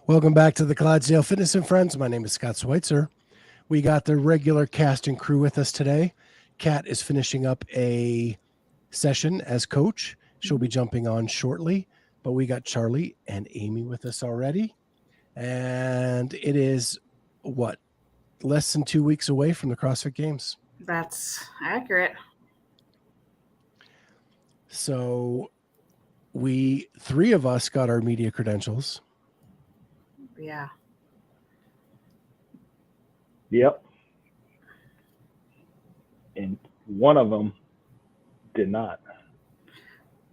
Welcome back to the Clydesdale Fitness and Friends. My name is Scott Schweitzer. We got the regular cast and crew with us today. Kat is finishing up a session as coach. She'll be jumping on shortly, but we got Charlie and Amy with us already. And it is, less than 2 weeks away from the CrossFit Games. That's accurate. So three of us got our media credentials. Yeah. Yep. And one of them did not.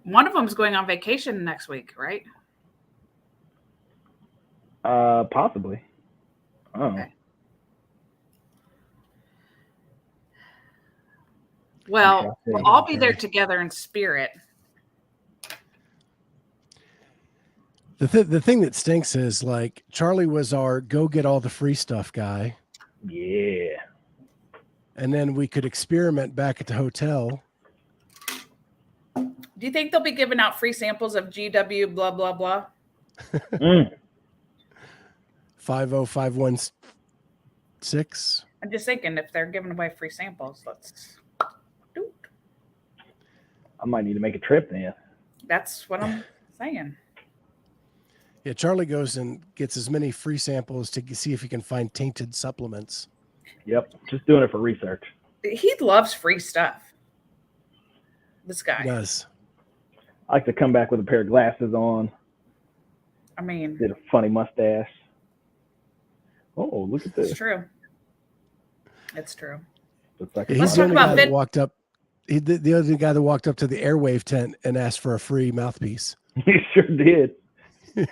One of them's going on vacation next week, right? Possibly. Oh. Okay. Well, we'll all be there together in spirit. The thing that stinks is like Charlie was our go get all the free stuff guy. Yeah. And then we could experiment back at the hotel. Do you think they'll be giving out free samples of GW blah, blah, blah? 50516. I'm just thinking if they're giving away free samples, let's do it. I might need to make a trip then. That's what I'm saying. Yeah, Charlie goes and gets as many free samples to see if he can find tainted supplements. Yep, just doing it for research. He loves free stuff. This guy. He does. I like to come back with a pair of glasses on. I mean, Did a funny mustache. Oh, look at this. It's true. It's true. Looks like He's the only guy that walked up. The other guy that walked up to the Airwave tent and asked for a free mouthpiece. He sure did. Like,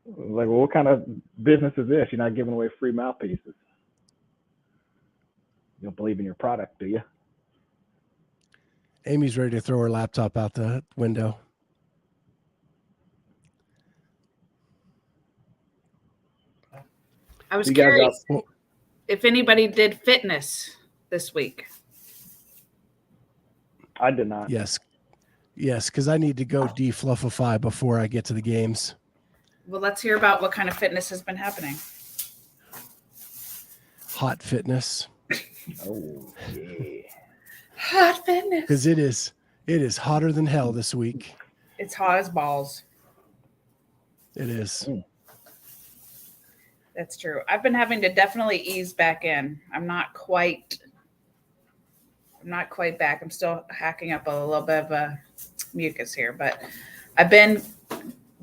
well, what kind of business is this? You're not giving away free mouthpieces. You don't believe in your product, do you? Amy's ready to throw her laptop out the window. I was curious if anybody did fitness this week. I did not. Yes, because I need to go defluffify before I get to the games. Well, let's hear about what kind of fitness has been happening. Hot fitness. Oh, yeah. Hot fitness. Because it is hotter than hell this week. It's hot as balls. It is. That's true. I've been having to definitely ease back in. I'm not quite back. I'm still hacking up a little bit of a mucus here, but I've been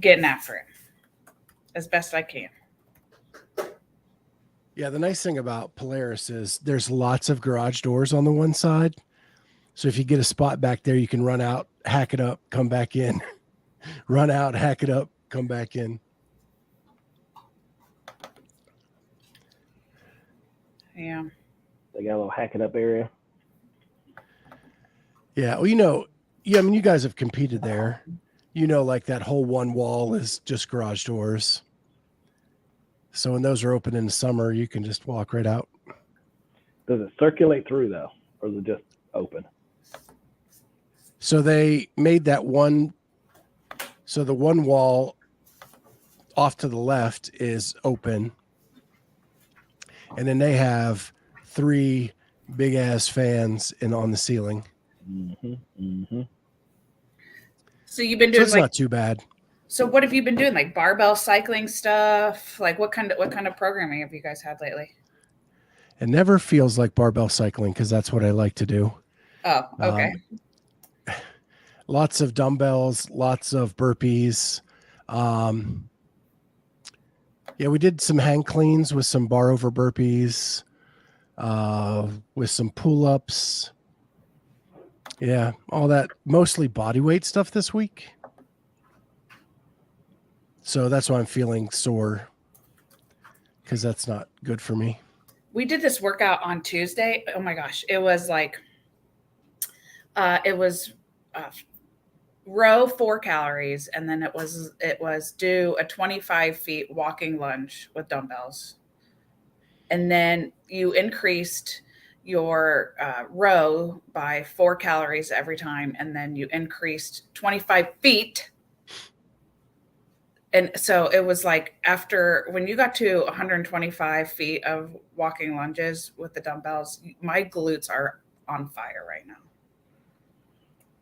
getting after it as best I can. Yeah, the nice thing about Polaris is there's lots of garage doors on the one side. So if you get a spot back there, you can run out, hack it up, come back in. Run out, hack it up, come back in. Yeah. They got a little hack it up area. Yeah. Well, I mean, you guys have competed there. Like that whole one wall is just garage doors. So when those are open in the summer, you can just walk right out. Does it circulate through though? Or is it just open? So they made that one. So the one wall off to the left is open. And then they have 3 big ass fans on the ceiling. Mm-hmm. Mm-hmm. So you've been doing it's not too bad. So what have you been doing? Like barbell cycling stuff? Like what kind of programming have you guys had lately? It never feels like barbell cycling because that's what I like to do. Oh, okay. Lots of dumbbells, lots of burpees. Yeah, we did some hang cleans with some bar over burpees, with some pull-ups. Yeah, all that, mostly body weight stuff this week. So that's why I'm feeling sore, because that's not good for me. We did this workout on Tuesday. Oh my gosh. It was like, row 4 calories. And then it was do a 25 feet walking lunge with dumbbells. And then you increased your row by 4 calories every time. And then you increased 25 feet And so it was like after when you got to 125 feet of walking lunges with the dumbbells, my glutes are on fire right now.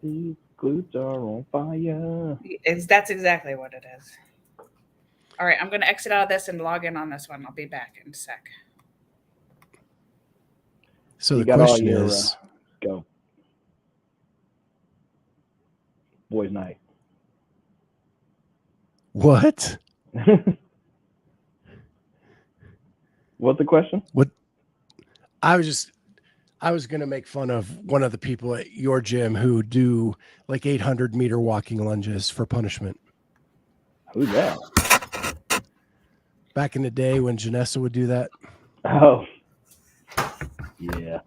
These glutes are on fire. That's exactly what it is. All right, I'm going to exit out of this and log in on this one. I'll be back in a sec. So You the got all question your, is, go. Boys' night. what? What's the question? What? I was going to make fun of one of the people at your gym who do like 800-meter walking lunges for punishment. Who's that? Back in the day when Janessa would do that. Oh. Yeah.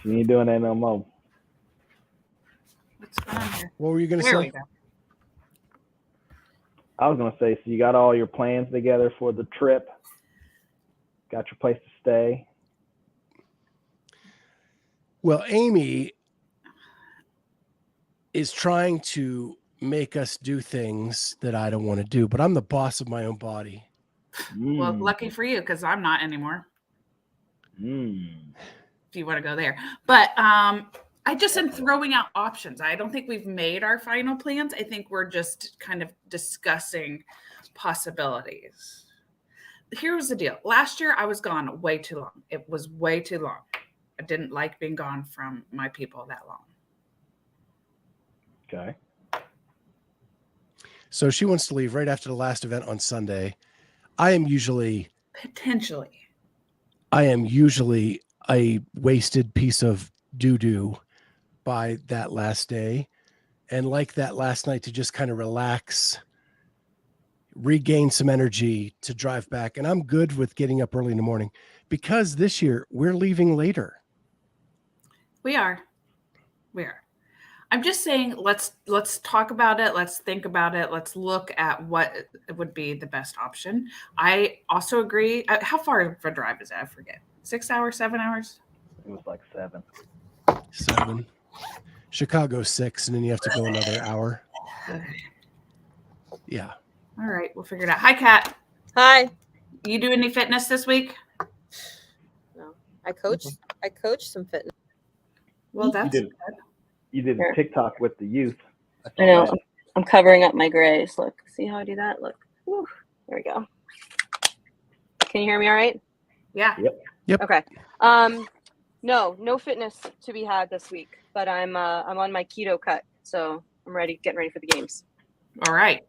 She ain't doing that no more. What's going on here? What were you going to There say? we go. I was going to say, so you got all your plans together for the trip? Got your place to stay? Well, Amy is trying to make us do things that I don't want to do, but I'm the boss of my own body. Well, lucky for you, because I'm not anymore. If you want to go there. But I just am throwing out options. I don't think we've made our final plans. I think we're just kind of discussing possibilities. Here's the deal. Last year, I was gone way too long. It was way too long. I didn't like being gone from my people that long. Okay. So she wants to leave right after the last event on Sunday. I am usually a wasted piece of doo-doo by that last day, and like that last night to just kind of relax, regain some energy to drive back. And I'm good with getting up early in the morning because this year we're leaving later. We are. I'm just saying, let's talk about it. Let's think about it. Let's look at what would be the best option. I also agree. How far of a drive is that? I forget. 6 hours, 7 hours? It was like 7. 7. Chicago 6, and then you have to go another hour. Okay. Yeah. All right, we'll figure it out. Hi, Kat. Hi. You do any fitness this week? No, I coach some fitness. Well, that's good. You did a TikTok with the youth. I know. I'm covering up my grays. Look, see how I do that? Look. Whew. There we go. Can you hear me all right? Yeah. Yep. Okay. No fitness to be had this week, but I'm on my keto cut, so I'm getting ready for the games. All right.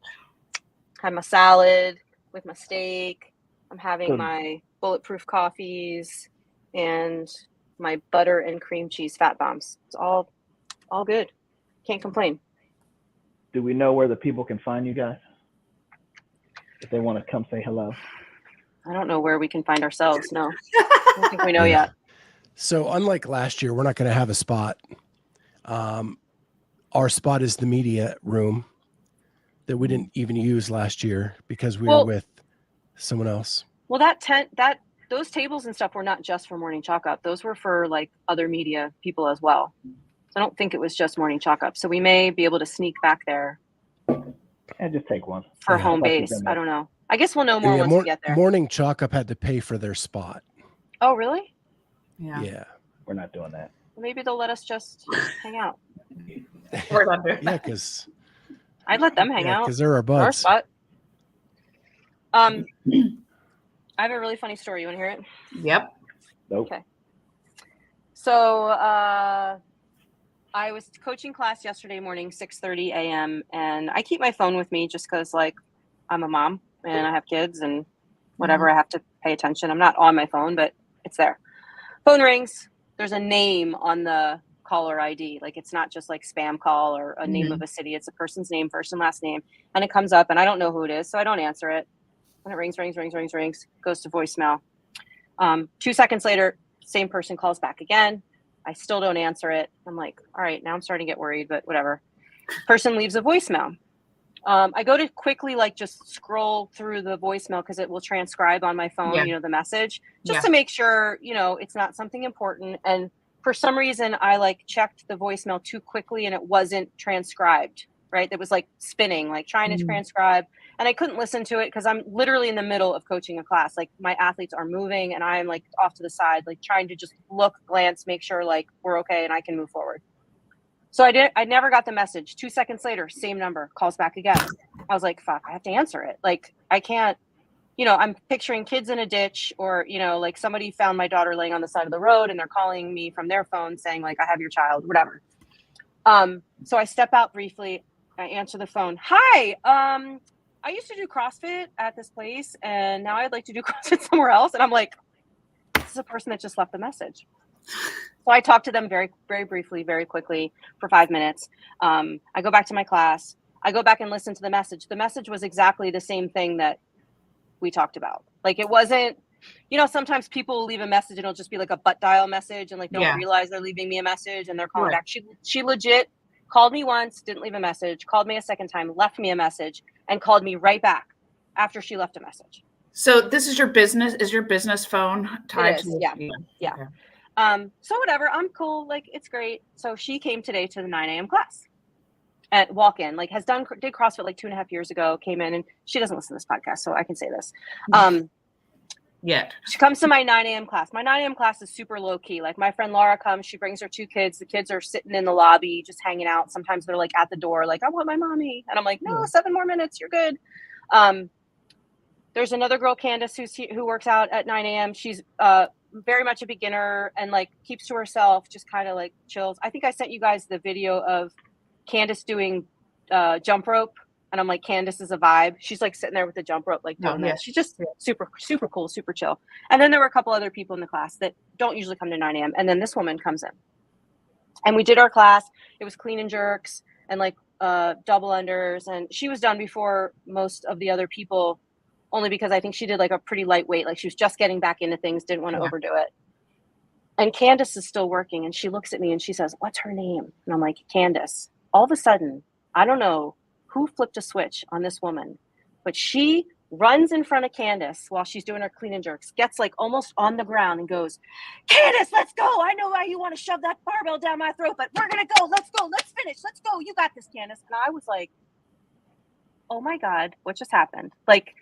Had my salad with my steak. I'm having Good. my bulletproof coffees and my butter and cream cheese fat bombs. It's all good. Can't complain. Do we know where the people can find you guys? If they want to come say hello. I don't know where we can find ourselves. No, I don't think we know yet. So unlike last year, we're not going to have a spot. Our spot is the media room that we didn't even use last year because we were with someone else. Well, those tables and stuff were not just for Morning Chalk Up. Those were for like other media people as well. So I don't think it was just Morning Chalk Up. So we may be able to sneak back there. Yeah, just take one. For home base. I don't know. I guess we'll know more once we get there. Morning Chalk Up had to pay for their spot. Oh, really? Yeah. We're not doing that. Well, maybe they'll let us just hang out. We're not doing Yeah, that. because I'd let them hang out. Because they're our buds. Our spot. I have a really funny story. You want to hear it? Yep. Nope. Okay. So I was coaching class yesterday morning, 6:30 a.m. And I keep my phone with me just because, like, I'm a mom and I have kids and whatever. I have to pay attention. I'm not on my phone, but it's there. Phone rings. There's a name on the caller ID. Like, it's not just like spam call or a name of a city. It's a person's name, first and last name. And it comes up and I don't know who it is, so I don't answer it. And it rings, goes to voicemail. 2 seconds later, same person calls back again. I still don't answer it. I'm like, all right, now I'm starting to get worried, but whatever. Person leaves a voicemail. I go to quickly, like, just scroll through the voicemail because it will transcribe on my phone, the message, just to make sure, it's not something important. And for some reason, I checked the voicemail too quickly and it wasn't transcribed. right? That was like spinning, like trying to transcribe. And I couldn't listen to it because I'm literally in the middle of coaching a class. Like my athletes are moving and I'm like off to the side, like trying to just look, glance, make sure like we're okay and I can move forward. So I never got the message. 2 seconds later, same number, calls back again. I was like, fuck, I have to answer it. Like I can't, I'm picturing kids in a ditch or, like somebody found my daughter laying on the side of the road and they're calling me from their phone saying like, I have your child, whatever. So I step out briefly. I answer the phone. Hi. I used to do CrossFit at this place and now I'd like to do CrossFit somewhere else. And I'm like, this is a person that just left the message. So I talked to them very, very briefly, very quickly for 5 minutes. I go back to my class. I go back and listen to the message. The message was exactly the same thing that we talked about. Like it wasn't, sometimes people will leave a message and it'll just be like a butt dial message and like don't realize they're leaving me a message and they're calling back. She legit called me once, didn't leave a message, called me a second time, left me a message and called me right back after she left a message. So this is your business? Is your business phone tied to this? Yeah. Okay. So whatever, I'm cool. Like, it's great. So she came today to the 9 a.m. class at walk-in, like did CrossFit like 2.5 years ago, came in and she doesn't listen to this podcast. So I can say this. She comes to my 9 a.m. class. My 9 a.m. class is super low key. Like my friend Laura comes, she brings her 2 kids. The kids are sitting in the lobby, just hanging out. Sometimes they're like at the door, like, I want my mommy. And I'm like, no, 7 more minutes. You're good. There's another girl, Candace, who works out at 9 a.m. She's very much a beginner and like keeps to herself, just kind of like chills. I think I sent you guys the video of Candace doing jump rope. And I'm like, Candace is a vibe. She's like sitting there with the jump rope, like doing this. She's just super, super cool, super chill. And then there were a couple other people in the class that don't usually come to 9 a.m. And then this woman comes in. And we did our class. It was clean and jerks and like double unders. And she was done before most of the other people, only because I think she did like a pretty lightweight. Like she was just getting back into things, didn't want to overdo it. And Candace is still working. And she looks at me and she says, what's her name? And I'm like, Candace. All of a sudden, I don't know who flipped a switch on this woman, but she runs in front of Candace while she's doing her clean and jerks, gets like almost on the ground and goes, Candace, let's go. I know why you want to shove that barbell down my throat, but we're going to go. Let's go. Let's finish. Let's go. You got this, Candace. And I was like, oh my God, what just happened? Like,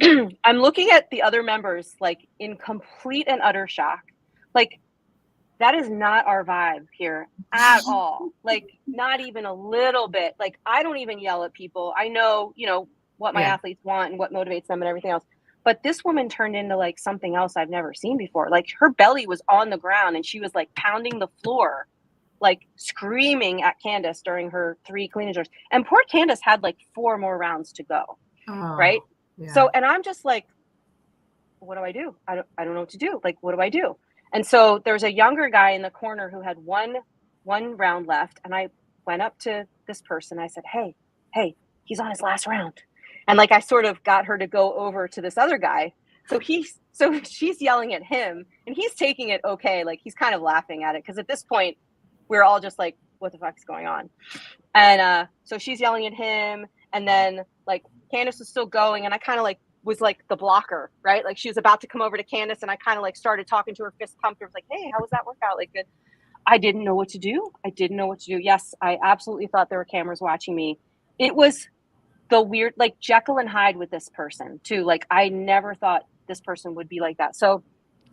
I'm looking at the other members, like in complete and utter shock. Like, that is not our vibe here at all. Like, not even a little bit. Like, I don't even yell at people. I know, what my athletes want and what motivates them and everything else. But this woman turned into like something else I've never seen before. Like her belly was on the ground and she was like pounding the floor, like screaming at Candace during her 3 clean and jerks. And poor Candace had like 4 more rounds to go. Right. Yeah. So, and I'm just like, what do I do? I don't know what to do. Like, what do I do? And so there's a younger guy in the corner who had one round left. And I went up to this person. I said, hey, he's on his last round. And like, I sort of got her to go over to this other guy. So she's yelling at him and he's taking it okay. Like he's kind of laughing at it. Cause at this point we're all just like, what the fuck's going on? And so she's yelling at him. And then like Candace was still going. And I kind of like was like the blocker, right? Like she was about to come over to Candace and I kind of like started talking to her, fist pumped. I was like, hey, how was that workout? Like good. I didn't know what to do. Yes, I absolutely thought there were cameras watching me. It was the weird, like Jekyll and Hyde with this person too. Like I never thought this person would be like that. So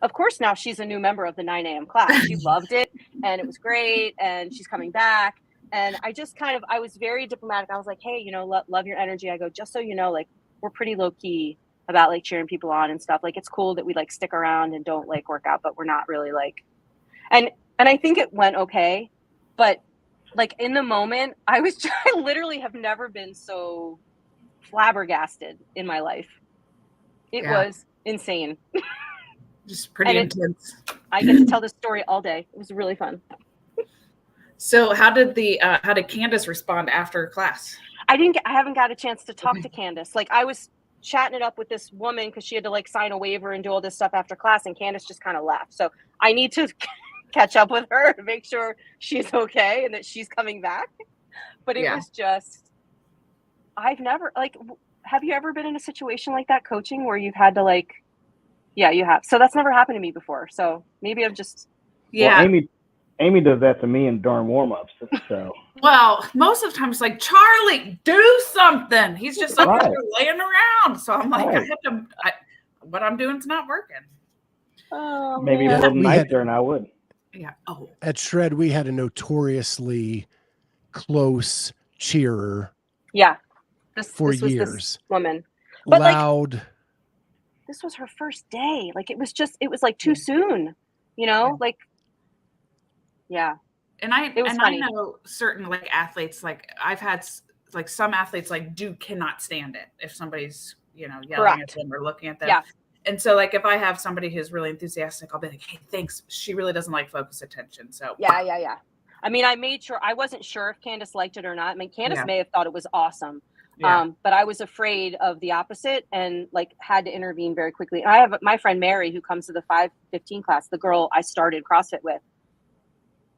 of course now she's a new member of the 9 a.m. class. She loved it and it was great. And she's coming back. And I just I was very diplomatic. I was like, hey, love your energy. I go, just so you know, like we're pretty low key about like cheering people on and stuff. Like it's cool that we like stick around and don't like work out, but we're not really like, and I think it went okay. But like in the moment, I literally have never been so flabbergasted in my life. It was insane. Just pretty intense. I get to tell this story all day. It was really fun. So how did Candace respond after class? I haven't got a chance to talk to Candace. Like I was chatting it up with this woman because she had to like sign a waiver and do all this stuff after class, and Candace just kind of left. So I need to catch up with her to make sure she's okay and that she's coming back. But it was just, I've never like, have you ever been in a situation like that coaching where you've had to like, yeah, you have. So that's never happened to me before. So maybe I'm just, Well, Amy does that to me during warm-ups. So Well, most of the time it's like, Charlie, do something. He's just up Right. there laying around. So I'm like, Right. what I'm doing's not working. Oh, maybe a man. little We had- nicer, and I would. Yeah. Oh, At Shred, we had a notoriously close cheerer Yeah. for this was years. this woman. But, like, Loud. this was her first day. Like, it was like too soon, you know? Like, yeah. and I It was funny. I know certain like athletes, like I've had like some athletes like cannot stand it if somebody's yelling Correct. at them or looking at them. Yeah. And so like if I have somebody who's really enthusiastic, I'll be like, hey, thanks. She really doesn't like focus attention. So Yeah. I mean, I made sure, I wasn't sure if Candace liked it or not. I mean, Candace may have thought it was awesome. yeah. But I was afraid of the opposite and like had to intervene very quickly. I have my friend Mary, who comes to the 5:15 class, the girl I started CrossFit with.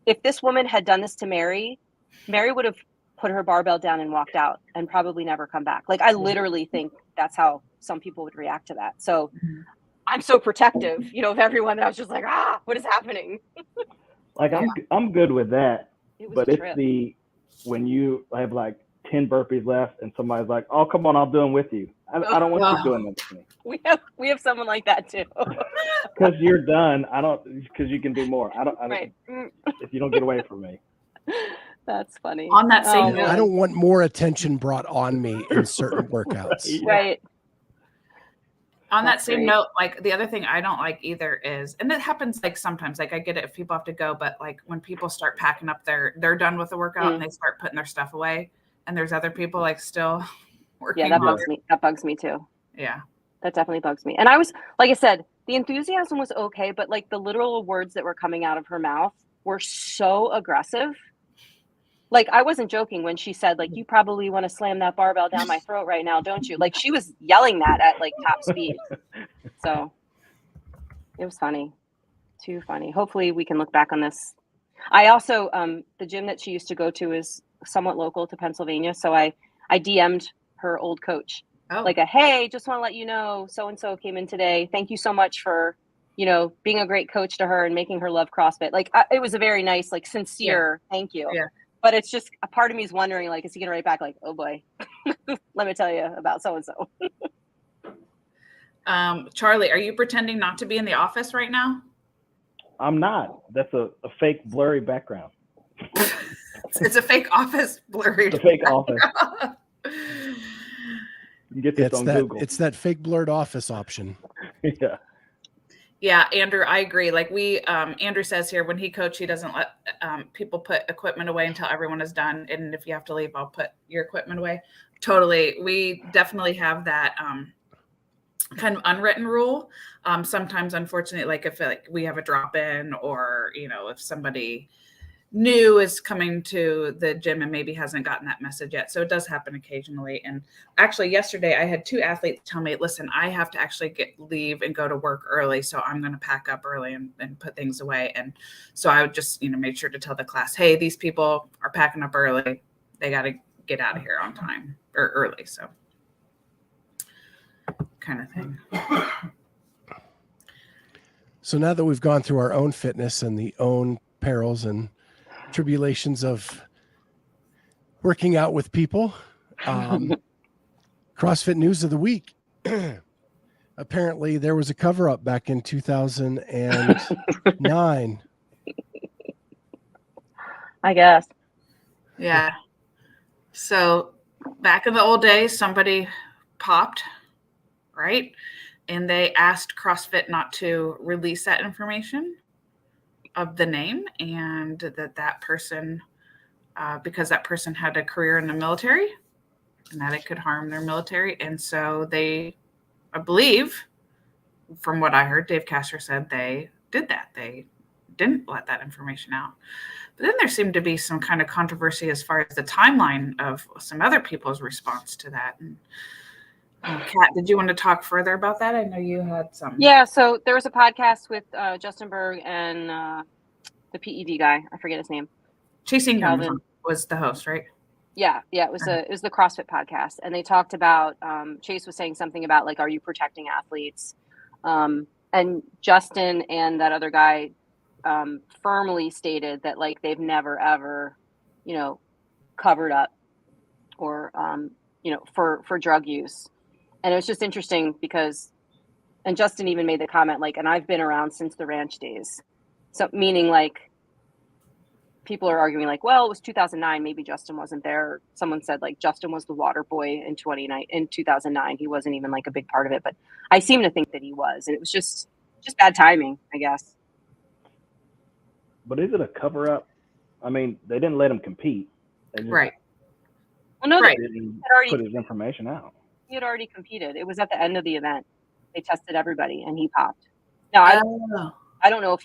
If this woman had done this to Mary would have put her barbell down and walked out and probably never come back. Like, I literally think that's how some people would react to that. So I'm so protective, of everyone, that I was just like, what is happening? Like I'm good with that, It was but a it's trip. when you have like 10 burpees left and somebody's like, "Oh, come on, I'll do them with you." I don't want you doing that to me. We have someone like that too. Because you're done. Because you can do more. I don't. Right. If you don't get away from me. That's funny. On that same note, I man. don't want more attention brought on me in certain workouts. Right. on that That's same great. note, like the other thing I don't like either is, and it happens like sometimes, like I get it if people have to go, but like when people start packing up they're done with the workout and they start putting their stuff away, and there's other people like still working. Yeah, that while bugs me. That bugs me too. Yeah. That definitely bugs me. And I was, like I said, the enthusiasm was okay, but like the literal words that were coming out of her mouth were so aggressive. Like, I wasn't joking when she said, like, you probably want to slam that barbell down my throat right now, don't you? Like, she was yelling that at like top speed. So it was funny. Too funny. Hopefully we can look back on this. I also, the gym that she used to go to is somewhat local to Pennsylvania. So I DM'd her old coach. Oh. Like hey, just want to let you know, so-and-so came in today. Thank you so much for, being a great coach to her and making her love CrossFit. Like, it was a very nice, like, sincere thank you. Yeah. But it's just a part of me is wondering, like, is he going to write back like, oh boy, let me tell you about so-and-so. Charlie, are you pretending not to be in the office right now? I'm not. That's a fake blurry background. It's a fake office blurry. It's a fake office. You can get this on Google. It's that fake blurred office option. Yeah. Yeah, Andrew, I agree. Like Andrew says here, when he coached, he doesn't let people put equipment away until everyone is done. And if you have to leave, I'll put your equipment away. Totally. We definitely have that kind of unwritten rule. Sometimes, unfortunately, like if we have a drop in, or, if somebody new is coming to the gym and maybe hasn't gotten that message yet. So it does happen occasionally. And actually yesterday I had 2 athletes tell me, listen, I have to actually leave and go to work early. So I'm going to pack up early and put things away. And so I would just, made sure to tell the class, hey, these people are packing up early. They got to get out of here on time or early. So kind of thing. So now that we've gone through our own fitness and the own perils and tribulations of working out with people, CrossFit news of the week. Apparently there was a cover up back in 2009. I guess. Yeah. So back in the old days, somebody popped, right? And they asked CrossFit not to release that information of the name, and that person, because that person had a career in the military and that it could harm their military. And so they, I believe, from what I heard, Dave Castor said they did that. They didn't let that information out. But then there seemed to be some kind of controversy as far as the timeline of some other people's response to that. And Kat, did you want to talk further about that? I know you had some. Yeah, so there was a podcast with Justin Berg and the PED guy. I forget his name. Chasing Calvin Him was the host, right? Yeah, it was the CrossFit podcast, and they talked about Chase was saying something about like, are you protecting athletes? And Justin and that other guy firmly stated that like they've never ever, you know, covered up or you know, for drug use. And it was just interesting because, and Justin even made the comment like, and I've been around since the ranch days. So meaning like people are arguing like, well, it was 2009, maybe Justin wasn't there. Someone said like Justin was the water boy in 2009. He wasn't even like a big part of it, but I seem to think that he was, and it was just bad timing, I guess. But is it a cover up? I mean, they didn't let him compete. They just Right. Well, no, Right. didn't already, put his information out. he had already competed. It was at the end of the event. They tested everybody, and he popped. Now I don't know if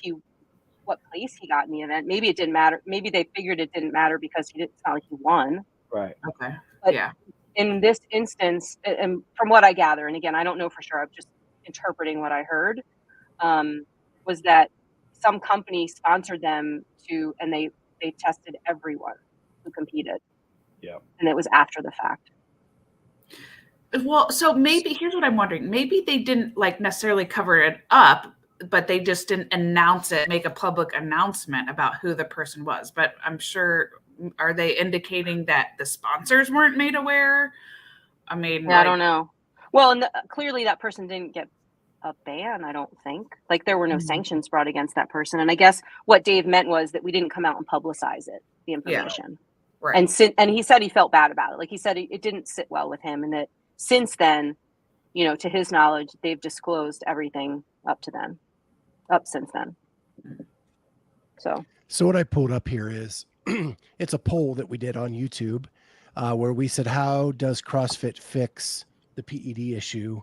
what place he got in the event. Maybe it didn't matter. Maybe they figured it didn't matter because it's not like he won. Right. Okay. But Yeah. in this instance, and from what I gather, and again, I don't know for sure, I'm just interpreting what I heard, was that some company sponsored them to, and they tested everyone who competed. Yeah. And it was after the fact. Well, so maybe here's what I'm wondering. Maybe they didn't like necessarily cover it up, but they just didn't announce it, make a public announcement about who the person was. But I'm sure, are they indicating that the sponsors weren't made aware? I mean, Yeah, I don't know. Well, and clearly that person didn't get a ban, I don't think. Like there were no sanctions brought against that person. And I guess what Dave meant was that we didn't come out and publicize it, the information. Right. And he said he felt bad about it. Like he said it didn't sit well with him, and that since then, you know, to his knowledge, they've disclosed everything up since then. So what I pulled up here is it's a poll that we did on YouTube where we said, how does CrossFit fix the PED issue?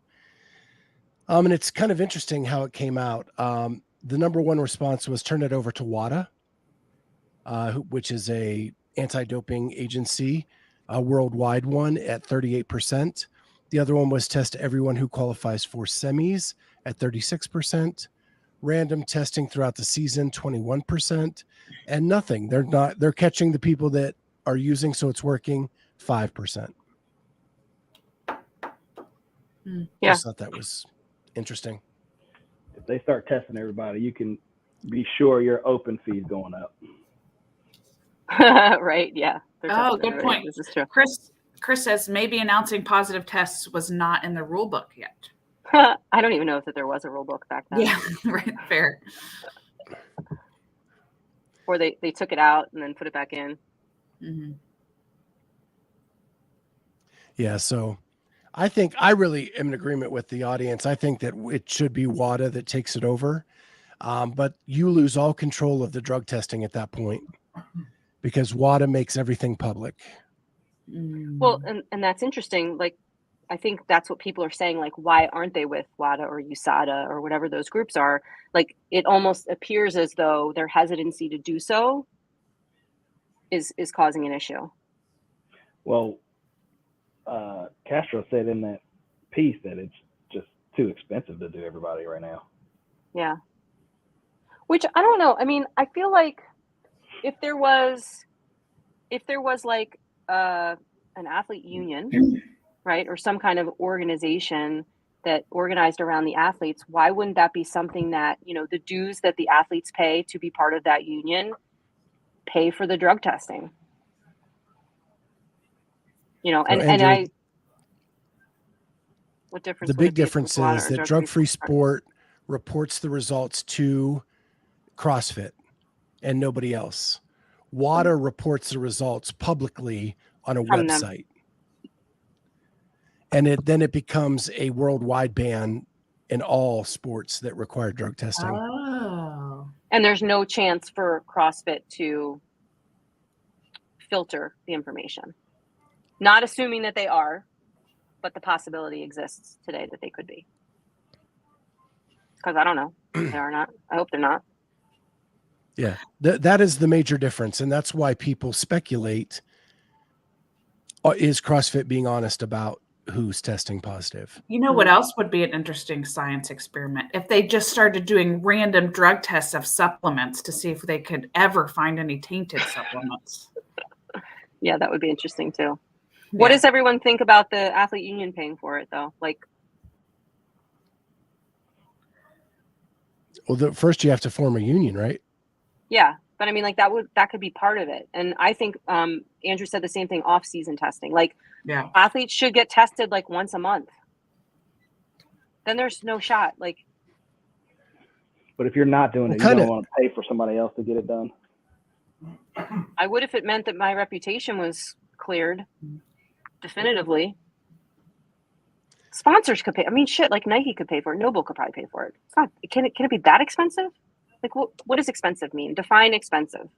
And it's kind of interesting how it came out. The number one response was turn it over to WADA, which is a anti-doping agency, a worldwide one at 38%. The other one was test everyone who qualifies for semis at 36%. Random testing throughout the season, 21%, and nothing. They're catching the people that are using, so it's working, 5%. Yeah. Just thought that was interesting. If they start testing everybody, you can be sure your open fee's going up. right, yeah. Oh, good point. This is true. Chris says maybe announcing positive tests was not in the rule book yet. I don't even know if there was a rule book back then. Yeah, right, fair. Or they took it out and then put it back in. Mm-hmm. Yeah, so I think I really am in agreement with the audience. I think that it should be WADA that takes it over, but you lose all control of the drug testing at that point because WADA makes everything public. Well, and that's interesting. Like, I think that's what people are saying. Like, why aren't they with WADA or USADA or whatever those groups are? Like, it almost appears as though their hesitancy to do so is causing an issue. Well, Castro said in that piece that it's just too expensive to do everybody right now. Yeah. Which I don't know. I mean, I feel like if there was like an athlete union, right, or some kind of organization that organized around the athletes, why wouldn't that be something that, you know, the dues that the athletes pay to be part of that union pay for the drug testing? You know, and what difference? The big difference is that drug-free sport reports the results to CrossFit and nobody else. WADA reports the results publicly on a website. And then it becomes a worldwide ban in all sports that require drug testing. Oh. And there's no chance for CrossFit to filter the information. Not assuming that they are, but the possibility exists today that they could be. Because I don't know. They are not. I hope they're not. Yeah, that is the major difference. And that's why people speculate, is CrossFit being honest about who's testing positive? You know what else would be an interesting science experiment? If they just started doing random drug tests of supplements to see if they could ever find any tainted supplements. Yeah, that would be interesting too. Yeah. What does everyone think about the athlete union paying for it though? Like, well, first you have to form a union, right? Yeah. But I mean, like that could be part of it. And I think Andrew said the same thing, off-season testing. Like Yeah. athletes should get tested like once a month. Then there's no shot. Like, But if you're not doing it, you don't want to pay for somebody else to get it done. I would if it meant that my reputation was cleared definitively. Sponsors could pay. I mean, shit, like Nike could pay for it. Noble could probably pay for it. It's not. Can it be that expensive? Like, what does expensive mean? Define expensive.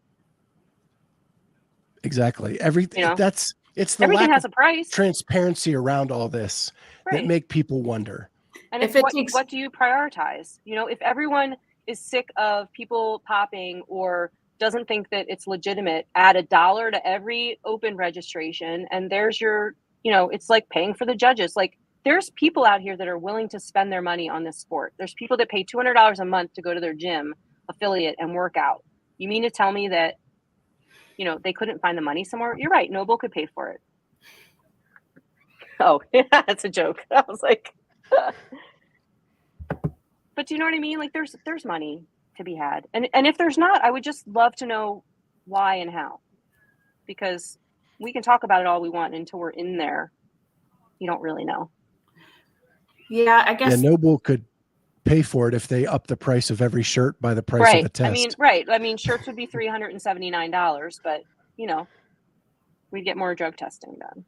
Exactly. Everything. You know? It's the everything lack has a price. Transparency around all this Right. that make people wonder. And if what do you prioritize? You know, if everyone is sick of people popping or doesn't think that it's legitimate, add $1 to every open registration, and there's your, you know, it's like paying for the judges. Like, there's people out here that are willing to spend their money on this sport. There's people that pay $200 a month to go to their gym affiliate and work out. You mean to tell me that, you know, they couldn't find the money somewhere? You're right. Noble could pay for it. Oh, yeah, that's a joke. I was like, but do you know what I mean? Like, there's money to be had. And if there's not, I would just love to know why and how. Because we can talk about it all we want until we're in there. You don't really know. Yeah, I guess. Yeah, Noble could pay for it if they up the price of every shirt by the price of a test. I mean, shirts would be $379, but, you know, we'd get more drug testing done.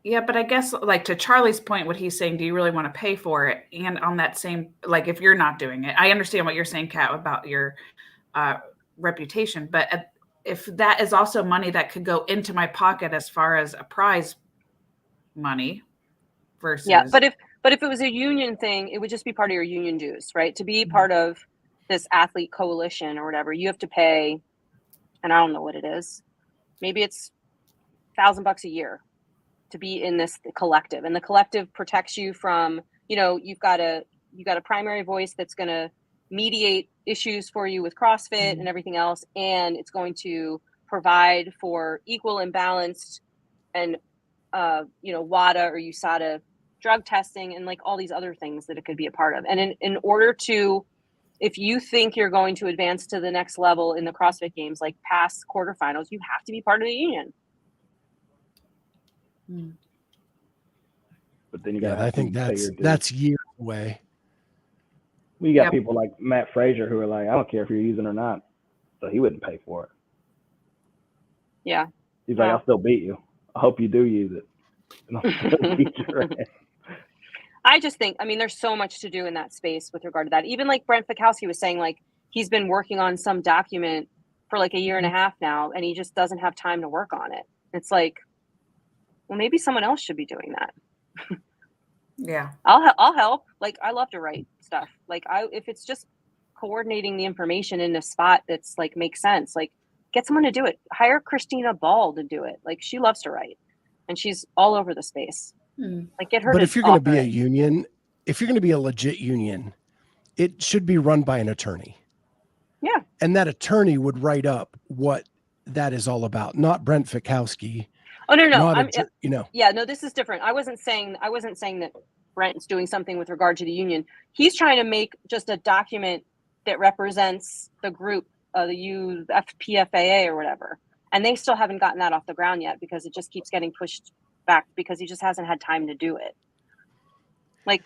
Yeah, but I guess, like, to Charlie's point, what he's saying, do you really want to pay for it? And on that same, like, if you're not doing it, I understand what you're saying, Kat, about your reputation. But if that is also money that could go into my pocket as far as a prize money versus. Yeah, but if it was a union thing, it would just be part of your union dues, right? To be part of this athlete coalition or whatever, you have to pay, and I don't know what it is. Maybe it's $1,000 a year to be in this collective, and the collective protects you from, you know, you've got a primary voice that's going to mediate issues for you with CrossFit and everything else, and it's going to provide for equal and balanced and you know, WADA or USADA drug testing and like all these other things that it could be a part of. And in order to, if you think you're going to advance to the next level in the CrossFit Games, like past quarterfinals, you have to be part of the union. But then you got. I think that's years away. We got people like Matt Frazier who are like, I don't care if you're using it or not, so he wouldn't pay for it. Yeah. He's like, I'll still beat you. I hope you do use it. And I'll still beat your ass. I just think, I mean, there's so much to do in that space with regard to that. Even like Brent Fikowski was saying, like, he's been working on some document for like a year and a half now, and he just doesn't have time to work on it. It's like, well, maybe someone else should be doing that. Yeah. I'll help. Like, I love to write stuff. Like, if it's just coordinating the information in a spot that's like makes sense, like, get someone to do it. Hire Christina Ball to do it. Like, she loves to write, and she's all over the space. Like, get her. But if you're going to be a union, if you're going to be a legit union, it should be run by an attorney. Yeah. And that attorney would write up what that is all about, not Brent Fikowski. Oh, no. You know. Yeah, no, this is different. I wasn't saying that Brent's doing something with regard to the union. He's trying to make just a document that represents the group, the UFPFAA or whatever. And they still haven't gotten that off the ground yet because it just keeps getting pushed back because he just hasn't had time to do it. Like,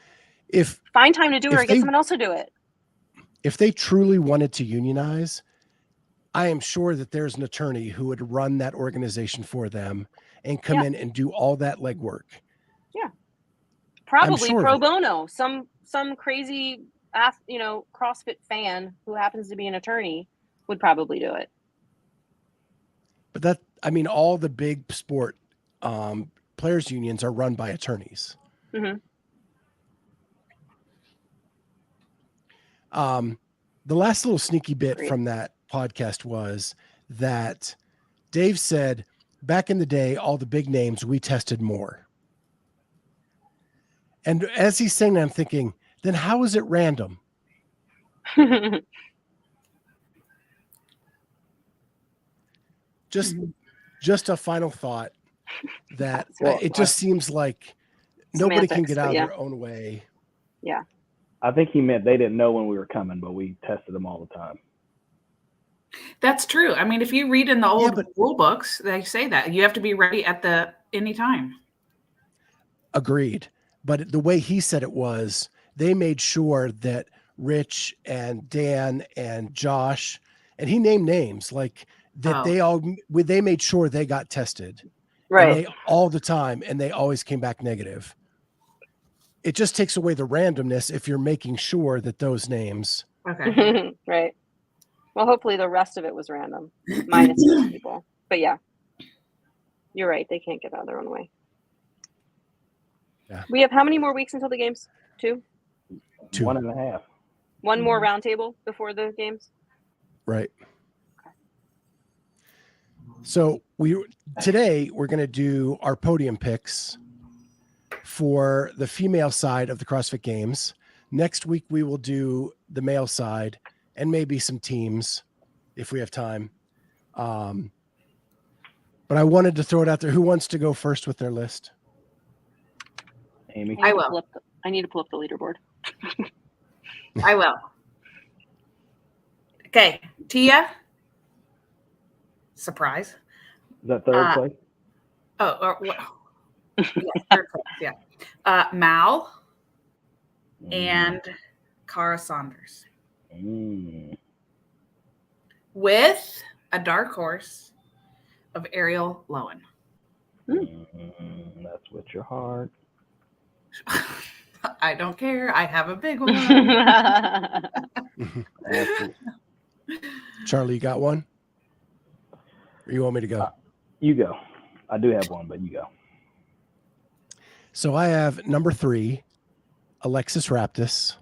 find time to do it or get someone else to do it. If they truly wanted to unionize, I am sure that there's an attorney who would run that organization for them and come in and do all that legwork. Yeah. Probably pro bono. Some crazy, you know, CrossFit fan who happens to be an attorney would probably do it. But all the big sport players unions are run by attorneys. Mm-hmm. The last little sneaky bit from that podcast was that Dave said, back in the day, all the big names, we tested more. And as he's saying that, I'm thinking, then how is it random? Just a final thought that it just seems like nobody can get out of their own way. Yeah. I think he meant they didn't know when we were coming, but we tested them all the time. That's true. I mean, if you read in the old but- rule books, they say that you have to be ready at any time. Agreed. But the way he said it was, they made sure that Rich and Dan and Josh, and he named names like that. Oh. They made sure they got tested, Right. And they all the time, and they always came back negative. It just takes away the randomness if you're making sure that those names. Okay. Right. Well, hopefully the rest of it was random, minus those people. But yeah, you're right. They can't get out of their own way. Yeah. We have how many more weeks until the games? 2? 2. 1.5. One more roundtable before the games? Right. So today we're going to do our podium picks for the female side of the CrossFit Games. Next week we will do the male side and maybe some teams if we have time. But I wanted to throw it out there. Who wants to go first with their list? Amy. I will. I need to pull up the leaderboard. I will. Okay. Tia. Surprise. Is that third place? Yeah, third place, yeah. Mal and Cara Saunders. With a dark horse of Ariel Lowen. That's with your heart. I don't care. I have a big one. Charlie, you got one? Or you want me to go? You go. I do have one, but you go. So I have number 3, Alexis Raptis.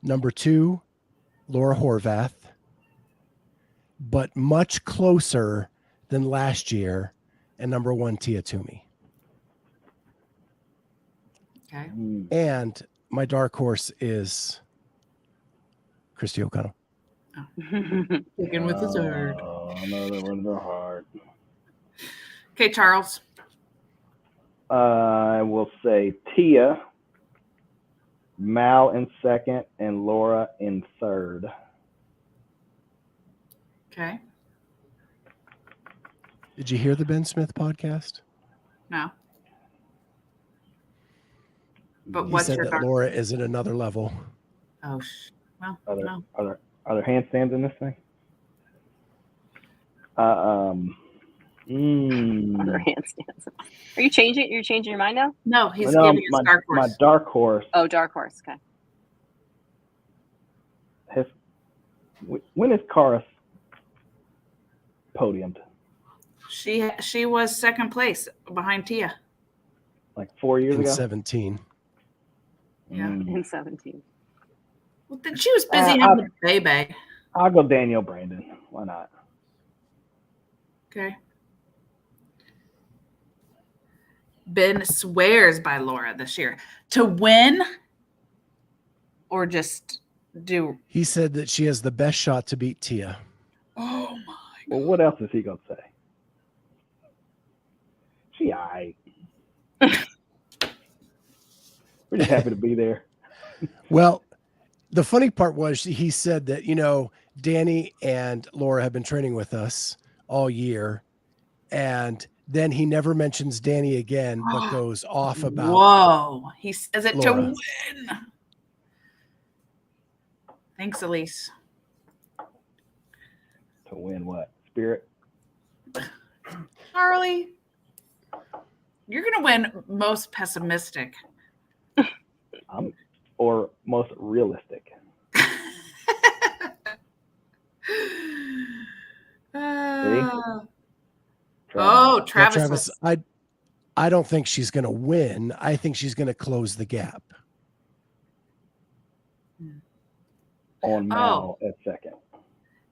Number 2, Laura Horvath. But much closer than last year. And number 1, Tia Toomey. Okay. And my dark horse is Christy O'Connell. Sticking with the third. Another one of the heart. Okay, Charles. I will say Tia, Mal in second, and Laura in third. Okay. Did you hear the Ben Smith podcast? No. But He what's said your that dark? Laura is at another level. Oh, well, Are there, no. are there handstands in this thing? Other handstands. Are you changing? You're changing your mind now? No, he's No, giving us dark horse. My dark horse. Oh, dark horse. Okay. When is Cara podiumed? She was second place behind Tia. Like 4 years In ago? 17. Yeah. In 17. Well, then she was busy having a baby. I'll go Danielle Brandon. Why not? Okay. Ben swears by Laura this year to win or just do. He said that she has the best shot to beat Tia. Oh my. Well, what else is he gonna say? She aight. We're just happy to be there. Well, the funny part was he said that, you know, Danny and Laura have been training with us all year. And then he never mentions Danny again, but goes off about. Whoa. He says it Laura. to win. Thanks, Elise. To win what? Spirit? Charlie, you're going to win most pessimistic. Or most realistic. Oh, Travis. Yeah, Travis, I don't think she's going to win. I think she's going to close the gap. On Mal at second.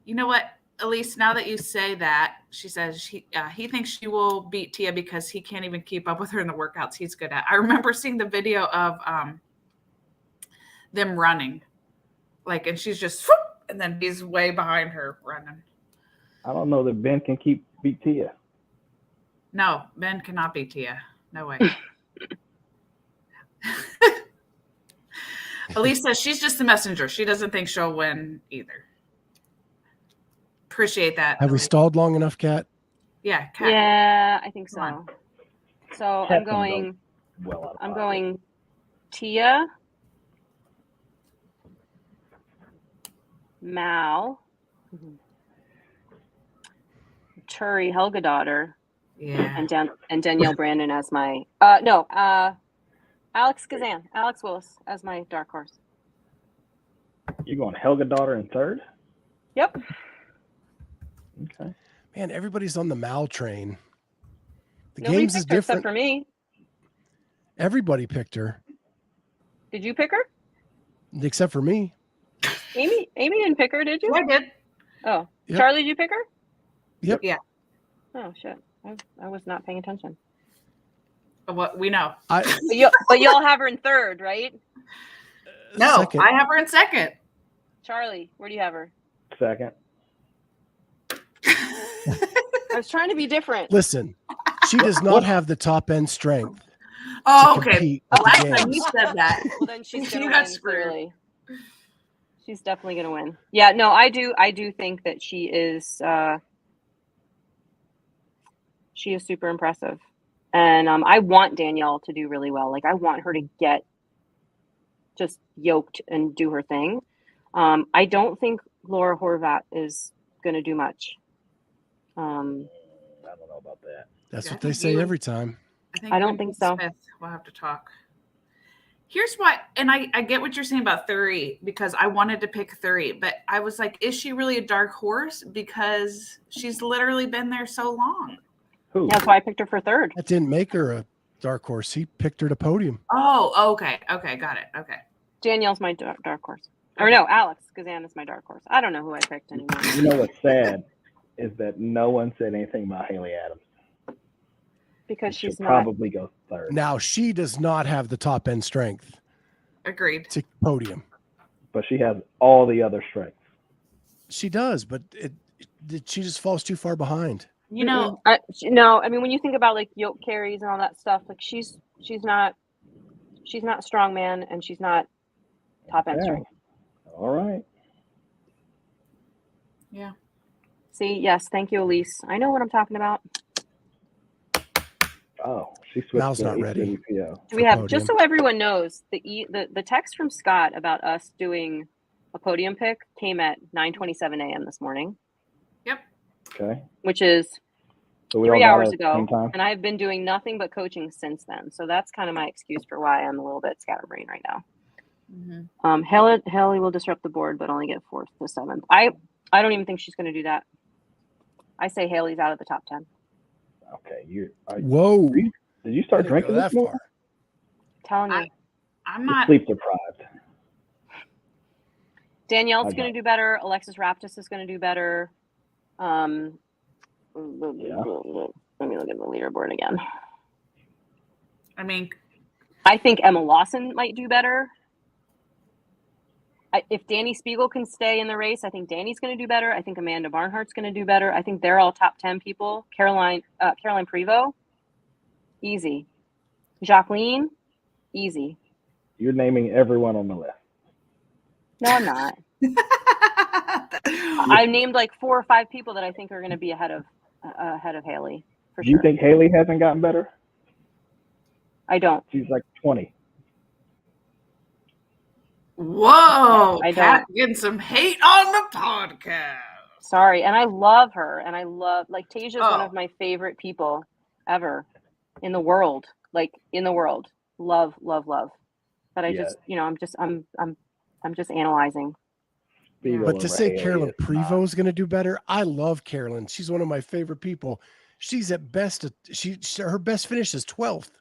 You know what, Elise, now that you say that, she says he thinks she will beat Tia because he can't even keep up with her in the workouts he's good at. I remember seeing the video of them running. And she's just, whoop, and then he's way behind her running. I don't know that Ben can beat Tia. No, Ben cannot beat Tia. No way. Elise says she's just the messenger. She doesn't think she'll win either. Appreciate that. Have we Elise. stalled long enough, Kat? Yeah. Kat. Yeah, I think Come on. so. So Cat's I'm gonna go going. well out of I'm pocket. going. Tia, Mal, Turi Helga daughter, Yeah. and Danielle Brandon as my Alex Kazan, Alex Willis as my dark horse. You're going Helga daughter in third? Yep. Okay. Man, everybody's on the Mal train. The Nobody games is picked her except different. for me. Everybody picked her, Did you pick her? except for me. Amy didn't pick her, did you? I did. Oh, Yep. Charlie, did you pick her? Yep. Yeah. Oh shit, I was not paying attention. What we know. But y'all have her in third, right? No, Second. I have her in second. Charlie, where do you have her? Second. I was trying to be different. Listen, she does not have the top end strength Oh, to okay. compete with the Last time you games. said that. Well, then she's You gonna got win. screwed. Clearly, she's definitely gonna win. Yeah, no, I do think that she is super impressive, and I want Danielle to do really well. Like I want her to get just yoked and do her thing. I don't think Laura Horvat is gonna do much. I don't know about that. That's Yeah, I what they think say you- every time. I don't you think and so. Smith will have to talk. Here's why, and I get what you're saying about Thury because I wanted to pick Thury, but I was like, is she really a dark horse? Because she's literally been there so long. Who? That's why I picked her for third. That didn't make her a dark horse. He picked her to podium. Oh, okay. Okay, got it. Okay. Danielle's my dark horse. Or no, Alex Kazan is my dark horse. I don't know who I picked anymore. You know what's sad is that no one said anything about Haley Adams. Because She'll she's not. probably go third. Now, she does not have the top end strength Agreed. to podium. But she has all the other strengths. She does, but she just falls too far behind. You know, No, I mean when you think about like yoke carries and all that stuff, like she's not strongman and she's not top end Okay. strength. All right. yeah. See, yes, thank you, Elise. I know what I'm talking about. Oh, she switched Mal's to not ready. APO. Do we have just so everyone knows the text from Scott about us doing a podium pick came at 9:27 a.m. this morning, Yep. Okay. which is So we all 3 got hours it at the ago, same time? and I've been doing nothing but coaching since then. So that's kind of my excuse for why I'm a little bit scatterbrained right now. Mm-hmm. Haley will disrupt the board, but only get 4th to 7th. I don't even think she's going to do that. I say Haley's out of the top 10. Okay. Whoa. Did you start I didn't go drinking that this morning? far. Telling you, I'm You're not. sleep deprived. Danielle's I going got to do better. Alexis Raptis is going to do better. Let me look at the leaderboard again. I mean, I think Emma Lawson might do better. If Danny Spiegel can stay in the race, I think Danny's going to do better. I think Amanda Barnhart's going to do better. I think they're all top 10 people. Caroline Prevost, easy. Jacqueline, easy. You're naming everyone on the list. No, I'm not. I named like 4 or 5 people that I think are going to be ahead of Haley for Do you sure. think Haley hasn't gotten better? I don't. She's like 20. whoa, I Kat getting some hate on the podcast. Sorry, and I love her, and I love like Tasia's one Oh. of my favorite people ever in the world. Like in the world, love. But I Yes. just, I'm just analyzing. Spiegel But to over say Haley Carolyn is Prevost is going to do better, I love Carolyn. She's one of my favorite people. She's at best, her best finish is 12th.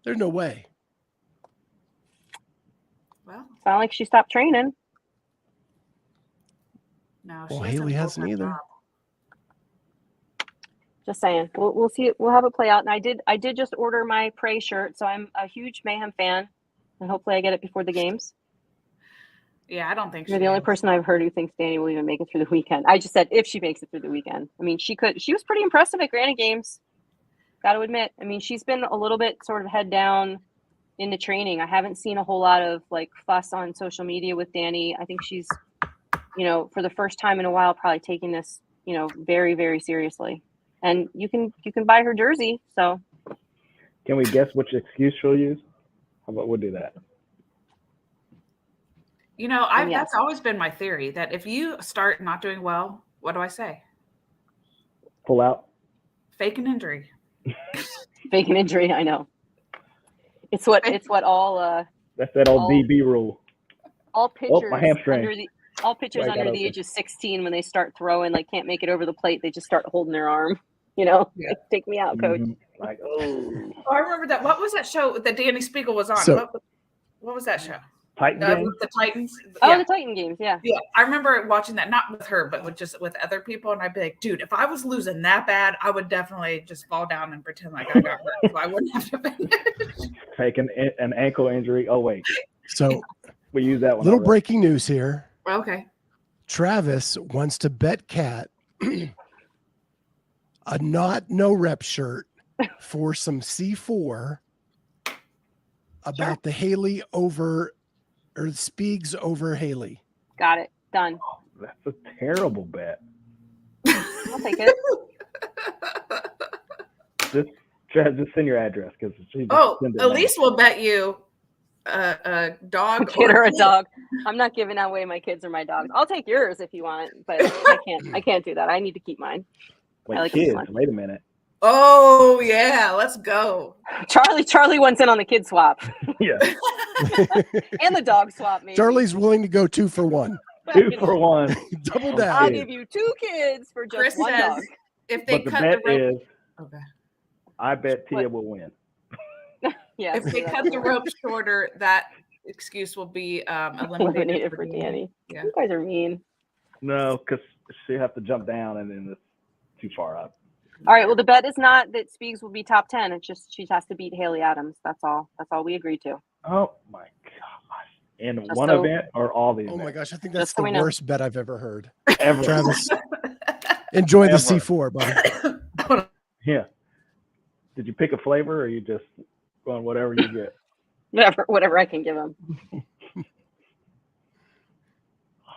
There's no way. Well, It's not like she stopped training. no. Well, she has a Haley hasn't full-time either. job. Just saying. We'll see it. We'll have it play out. And I did just order my Prey shirt, so I'm a huge Mayhem fan, and hopefully I get it before the games. Yeah, I don't think You're she the only is. person I've heard who thinks Danny will even make it through the weekend. I just said if she makes it through the weekend. I mean, she was pretty impressive at Granite Games. Got to admit. I mean, she's been a little bit sort of head down in the training. I haven't seen a whole lot of like fuss on social media with Danny. I think she's, for the first time in a while, probably taking this very, very seriously. And you can buy her jersey. So Can we guess which excuse she'll use? How about we'll do that? That's always been my theory that if you start not doing well, what do I say? Pull out. Fake an injury. fake an injury. I know. It's what all That's that old DB rule. all pitchers my hamstring. under the age of 16, when they start throwing, like can't make it over the plate, they just start holding their arm. Yeah. Like, take me out, coach. Like, oh. I remember that. What was that show that Danny Spiegel was on? So- what was that show? Titan game? With the Titans. Oh, Yeah. the Titan games, yeah. Yeah, I remember watching that, not with her, but with other people, and I'd be like, dude, if I was losing that bad, I would definitely just fall down and pretend like I got hurt, so I wouldn't have to finish. Take an ankle injury. Oh, wait. So, We use that one. little already. breaking news here. Okay. Travis wants to bet Cat a no rep shirt for some C4 about the Haley over or Speegs over Haley. Got it. Done. That's a terrible bet. I'll take it. Just send your address because Elise will bet you a dog. Kid or a dog. I'm not giving away my kids or my dogs. I'll take yours if you want, but I can't do that. I need to keep mine. Wait, like kids, mine. wait a minute. Oh yeah, let's go. Charlie wants in on the kid swap Yeah, and the dog swap. Maybe Charlie's willing to go 2 for 1. 2 for 1. Double I'll down. I'll give you 2 kids for just Chris one says dog. if they But the cut bet the rope. is, Okay. I bet Tia What? will win. Yeah. If they cut the rope shorter, that excuse will be eliminated for Danny. Yeah. You guys are mean. No, because she have to jump down and then it's too far up. All right. Well, the bet is not that Speegs will be top 10. It's just she has to beat Haley Adams. That's all. That's all we agreed to. Oh my gosh! In Just one so- event or all the Oh events? my gosh, I think that's Just so the we know. worst bet I've ever heard. Ever. Travis, enjoy the Ever. C4, buddy. Yeah. Did you pick a flavor or you just going whatever you get? Whatever I can give him.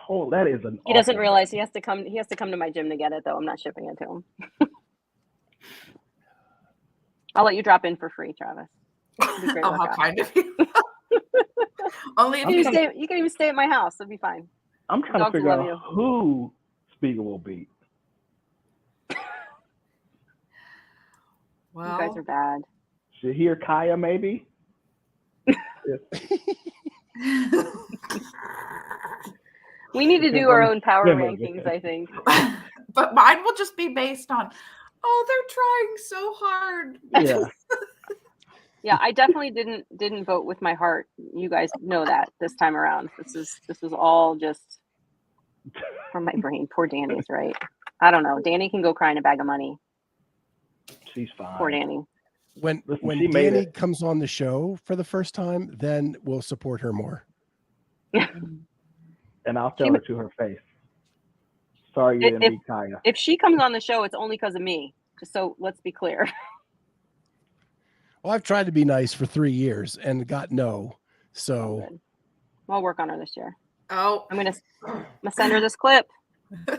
Oh, that is an. He doesn't awful realize he has to come to my gym to get it, though. I'm not shipping it to him. I'll let you drop in for free, Travis. It'll be great Oh, how workout. kind of you. Only if You you can even stay at my house. It'll be fine. I'm trying to Dogs figure love out you. who Spiegel will beat. You guys well, are bad. Shahir Kaya, maybe? We need to do our own power Never rankings, I think. but mine will just be based on, they're trying so hard. Yeah. Yeah, I definitely didn't vote with my heart. You guys know that this time around. This is all just from my brain. Poor Danny's right. I don't know. Danny can go cry in a bag of money. She's fine. Poor Danny. When Listen, she made Danny it. comes on the show for the first time, then we'll support her more. And I'll tell her to her face. Sorry you didn't beat Kaya. If she comes on the show, it's only because of me. Just so let's be clear. Well, I've tried to be nice for 3 years and got no. So Good. I'll work on her this year. Oh, I'm gonna send her this clip. Do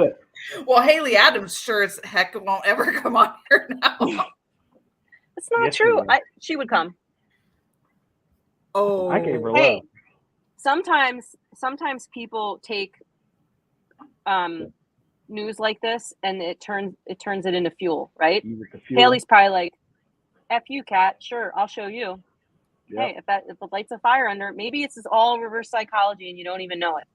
it. well, Haley Adams sure as heck won't ever come on here now. It's not Yes, she true. will. She would come. Oh, I gave her Hey, love. sometimes people take news like this and it turns it into fuel, right? You with the fuel. Haley's probably like, F you, Cat. Sure, I'll show you. Yep. Hey, if the lights a fire under it, maybe it's all reverse psychology and you don't even know it.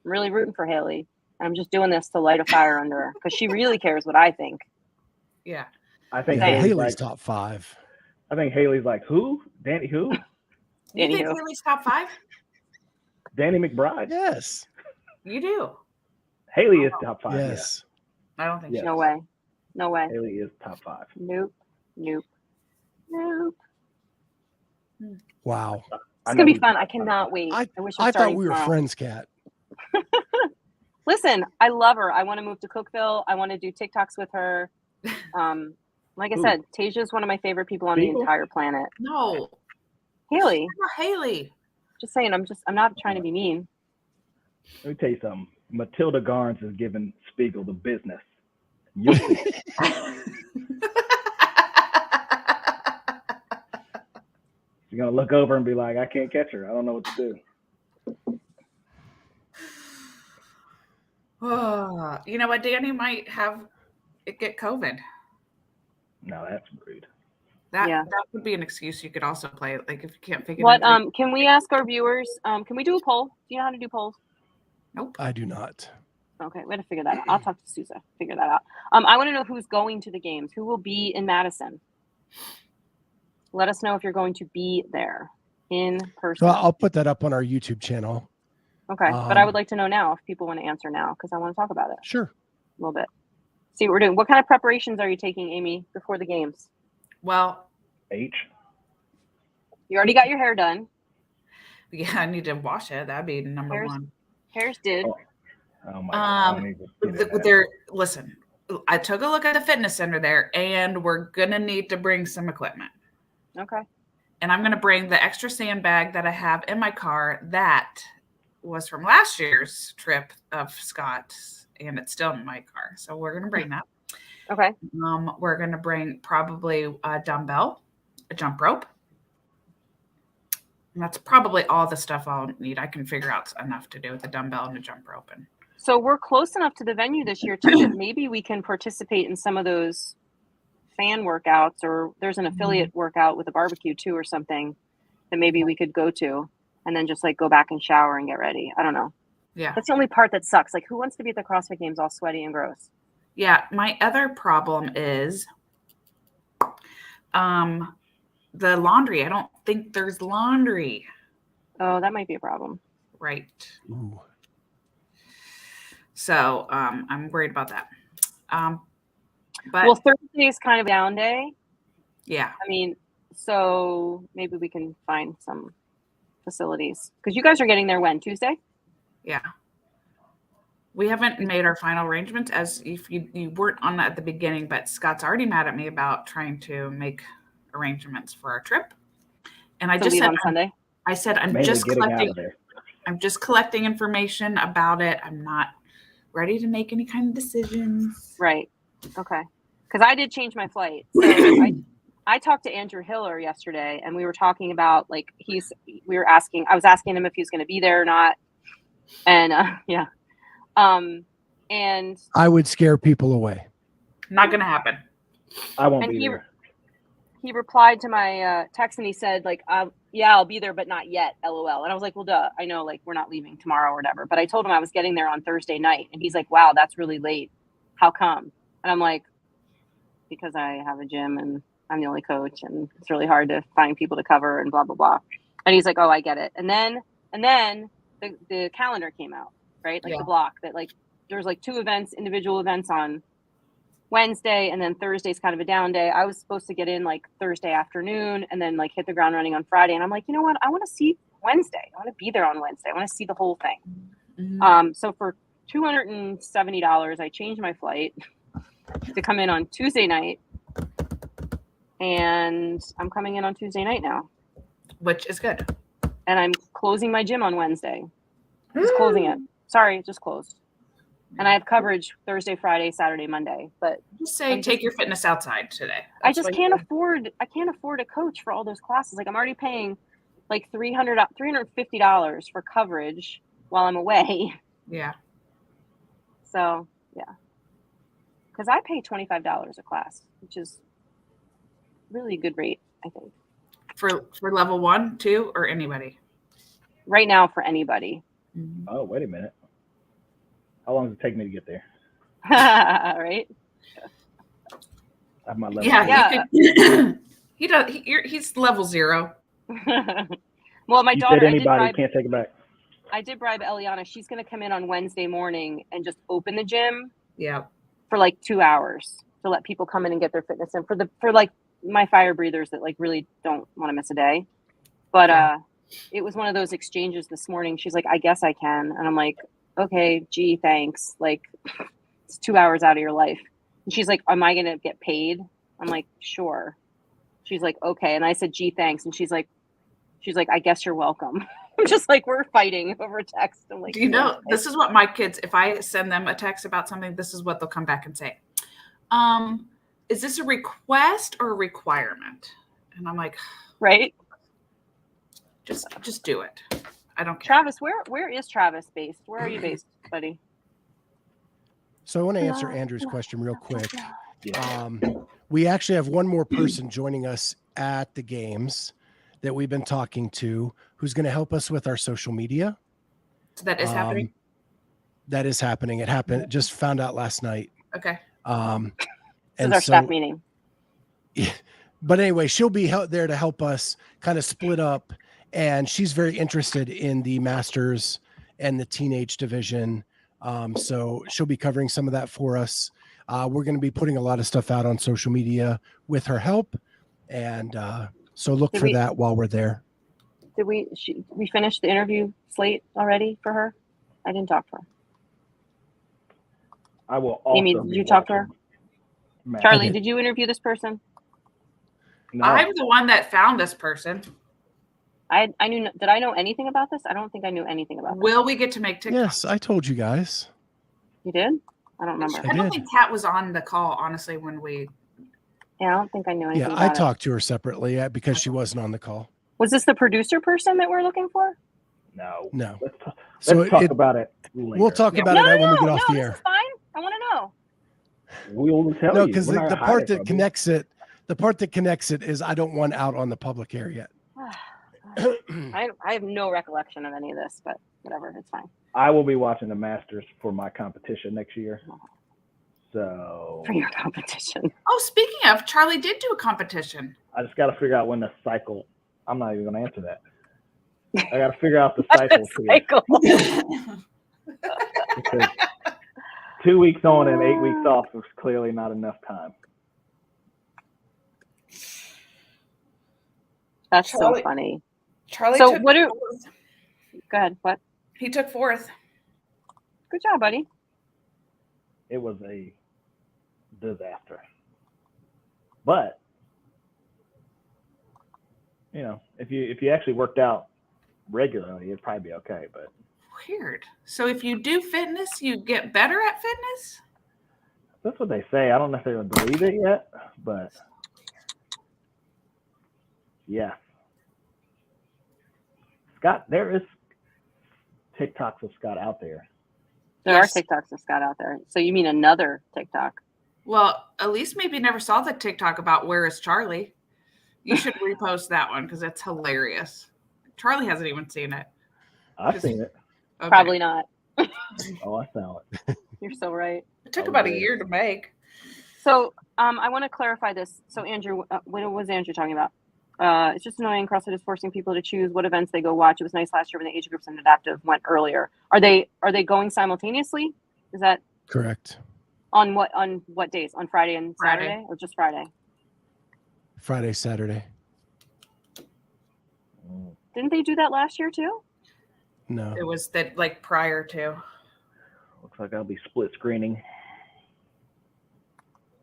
I'm really rooting for Haley. I'm just doing this to light a fire under her because she really cares what I think. yeah. I think yeah, Haley's Haley's like, top 5. I think Haley's like, who? Danny who? You think Anywho. Haley's top 5? Danny McBride. Yes. You do. Haley is top 5. Yes. I don't think Yeah. so. No way. No way. Yeah. Haley is top 5. Nope. Wow. It's gonna be fun. I cannot wait. I wish thought starting we were tomorrow. friends, Cat. Listen, I love her. I want to move to Cookville. I want to do TikToks with her. Like I Ooh. said, Tasia is one of my favorite people on the People? entire planet. No. Haley, Haley. just saying. I'm not trying to be mean. Let me tell you something. Matilda Garnes is giving Spiegel the business. You'll see. She's gonna look over and be like, I can't catch her. I don't know what to do. Oh, you know what? Danny might get COVID. No, that's rude. That would be an excuse you could also play. Like if you can't figure What? it out. Can we ask our viewers? Can we do a poll? Do you know how to do polls? Nope. I do not. Okay, we got to figure that out. I'll talk to Sousa. Figure that out. I want to know who's going to the games. Who will be in Madison? Let us know if you're going to be there in person. So I'll put that up on our YouTube channel. Okay, but I would like to know now if people want to answer now because I want to talk about it Sure. a little bit. See what we're doing. What kind of preparations are you taking, Amy, before the games? Well, H. You already got your hair done. yeah, I need to wash it. That'd be number one. Hair's did. Oh my God. Listen, I took a look at the fitness center there, and we're gonna need to bring some equipment. Okay. And I'm gonna bring the extra sandbag that I have in my car that was from last year's trip of Scott's, and it's still in my car. So we're gonna bring that. Okay. We're gonna bring probably a dumbbell, a jump rope. And that's probably all the stuff I'll need. I can figure out enough to do with the dumbbell and the jump rope. And so we're close enough to the venue this year too that maybe we can participate in some of those fan workouts, or there's an affiliate workout with a barbecue too or something that maybe we could go to and then just like go back and shower and get ready. I don't know. yeah. That's the only part that sucks. Like who wants to be at the CrossFit Games all sweaty and gross? Yeah. My other problem is the laundry. I don't think there's laundry. Oh, that might be a problem. Right. Ooh. So I'm worried about that. But Well, Thursday is kind of down day. yeah. I mean, so maybe we can find some facilities because you guys are getting there when? Tuesday? Yeah. We haven't made our final arrangements as if you weren't on that at the beginning, but Scott's already mad at me about trying to make arrangements for our trip. And I So just leave said, on Sunday? I said, I'm Mainly just getting out collecting. of there. I'm just collecting information about it. I'm not ready to make any kind of decisions. Right. Okay. Because I did change my flight. So I talked to Andrew Hiller yesterday, and we were talking about I was asking him if he was going to be there or not, and yeah, and I would scare people away. Not going to happen. I won't And be he- there. he replied to my text, and he said yeah, I'll be there, but not yet, LOL. And I was like, well, duh, I know, like we're not leaving tomorrow or whatever. But I told him I was getting there on Thursday night, and he's like, wow, that's really late. How come? And I'm like, because I have a gym and I'm the only coach and it's really hard to find people to cover and blah, blah, blah. And he's like, oh, I get it. And then the calendar came out, right? Like Yeah. the block that like, there's like 2 events, individual events on Wednesday. And then Thursday's kind of a down day. I was supposed to get in like Thursday afternoon and then like hit the ground running on Friday. And I'm like, you know what? I want to see Wednesday. I want to be there on Wednesday. I want to see the whole thing. Mhm. So for $270, I changed my flight to come in on Tuesday night, and I'm coming in on Tuesday night now, Which is good. and I'm closing my gym on Wednesday. Just closing it. Sorry, it just closed. And I have coverage Thursday, Friday, Saturday, Monday, but Just say take your fitness outside today. I That's just what can't you- afford. I can't afford a coach for all those classes. Like I'm already paying like $350 for coverage while I'm away. Yeah. So yeah, because I pay $25 a class, which is really a good rate, I think. For level 1, 2, or anybody. Right now for anybody. Oh, wait a minute. How long does it take me to get there? Right? I have my level. Yeah. Yeah. He does. He's level 0. Well, my You daughter, said anybody, can't take it back. I did bribe Eliana. She's going to come in on Wednesday morning and just open the gym Yeah. for like 2 hours to let people come in and get their fitness in for like my fire breathers that like really don't want to miss a day. But Yeah. it was one of those exchanges this morning. She's like, I guess I can. And I'm like, okay, gee, thanks. Like it's 2 hours out of your life. And she's like, am I going to get paid? I'm like, sure. She's like, okay. And I said, gee, thanks. And she's like, I guess you're welcome. I'm just like, we're fighting over text. I'm like, Do you know, this is what my kids, if I send them a text about something, this is what they'll come back and say. Is this a request or a requirement? And I'm like, right? Just do it. I don't care. Travis, where is Travis based? Where are you based, buddy? So I want to answer Andrew's question real quick. We actually have one more person joining us at the games that we've been talking to, who's going to help us with our social media. So that is happening? That is happening. It happened. Just found out last night. Okay. This is our staff meeting. Yeah, but anyway, she'll be there to help us kind of split up. And she's very interested in the masters and the teenage division. So she'll be covering some of that for us. We're going to be putting a lot of stuff out on social media with her help. And so look for that while we're there. Did we finish the interview slate already for her? I didn't talk to her. I will also Amy, did you talk to her? Charlie, did you interview this person? No. I'm the one that found this person. I knew. Did I know anything about this? I don't think I knew anything about this. Will we get to make TikTok? Yes, I told you guys. You did? I don't remember. I don't think Kat was on the call, honestly, when we... Yeah, I don't think I knew anything about I talked to her separately because she wasn't on the call. Was this the producer person that we're looking for? No. So Let's talk about it later. We'll talk about it when we get off the air. This is fine. I want to know. We will tell you. No, because the part that connects it is I don't want out on the air yet. I have no recollection of any of this, but whatever, it's fine. I will be watching the Masters for my competition next year. So for your competition. Oh, speaking of, Charlie did do a competition. I just got to figure out when the cycle. I'm not even going to answer that. I got to figure out the cycle. Because 2 weeks on and 8 weeks off was clearly not enough time. That's so funny. Charlie so took what do go ahead, what? He took 4th. Good job, buddy. It was a disaster. But if you actually worked out regularly, it'd probably be okay. But weird. So if you do fitness, you get better at fitness? That's what they say. I don't necessarily believe it yet, but yeah. Scott, there is TikToks of Scott out there. There are TikToks of Scott out there. So you mean another TikTok? Well, Elise maybe never saw the TikTok about Where is Charlie. You should repost that one because it's hilarious. Charlie hasn't even seen it. I've seen it. Okay. Probably not. Oh, I saw it. You're so right. It took about a year to make. So I want to clarify this. So Andrew, what was Andrew talking about? It's just annoying. CrossFit is forcing people to choose what events they go watch. It was nice last year when the age groups and adaptive went earlier. Are they going simultaneously? Is that correct? On what days? On Friday and Saturday, or just Friday? Friday, Saturday. Didn't they do that last year too? No. It was that like prior to. Looks like I'll be split screening.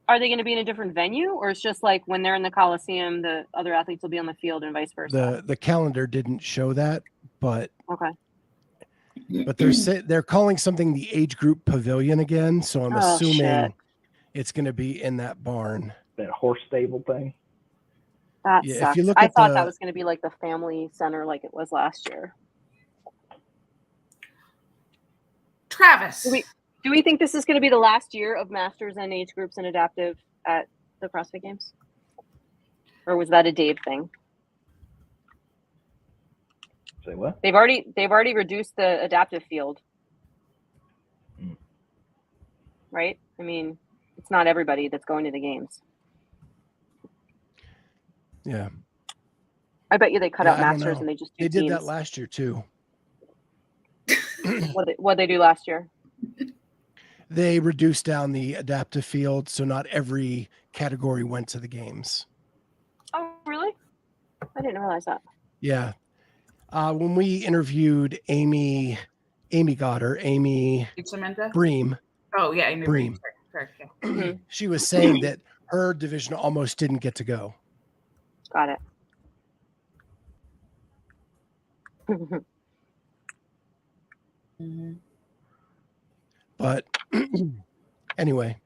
Are they going to be in a different venue, or it's just like when they're in the Coliseum, the other athletes will be on the field and vice versa? The calendar didn't show that, but okay. But they're calling something the age group pavilion again, so I'm assuming it's going to be in that barn. That horse stable thing. That sucks. I thought that was going to be like the family center, like it was last year. Travis. Do we think this is going to be the last year of masters and age groups and adaptive at the CrossFit Games? Or was that a Dave thing? Say what? They've already reduced the adaptive field. Right? I mean, it's not everybody that's going to the games. Yeah. I bet you they cut out masters and they just do They teams. did that last year too. What they do last year? They reduced down the adaptive field, so not every category went to the games. Oh, really? I didn't realize that. Yeah. When we interviewed Amy Bream. Oh, yeah, Amy Bream. Correct, yeah. She was saying that her division almost didn't get to go. Got it. Mm-hmm. But anyway,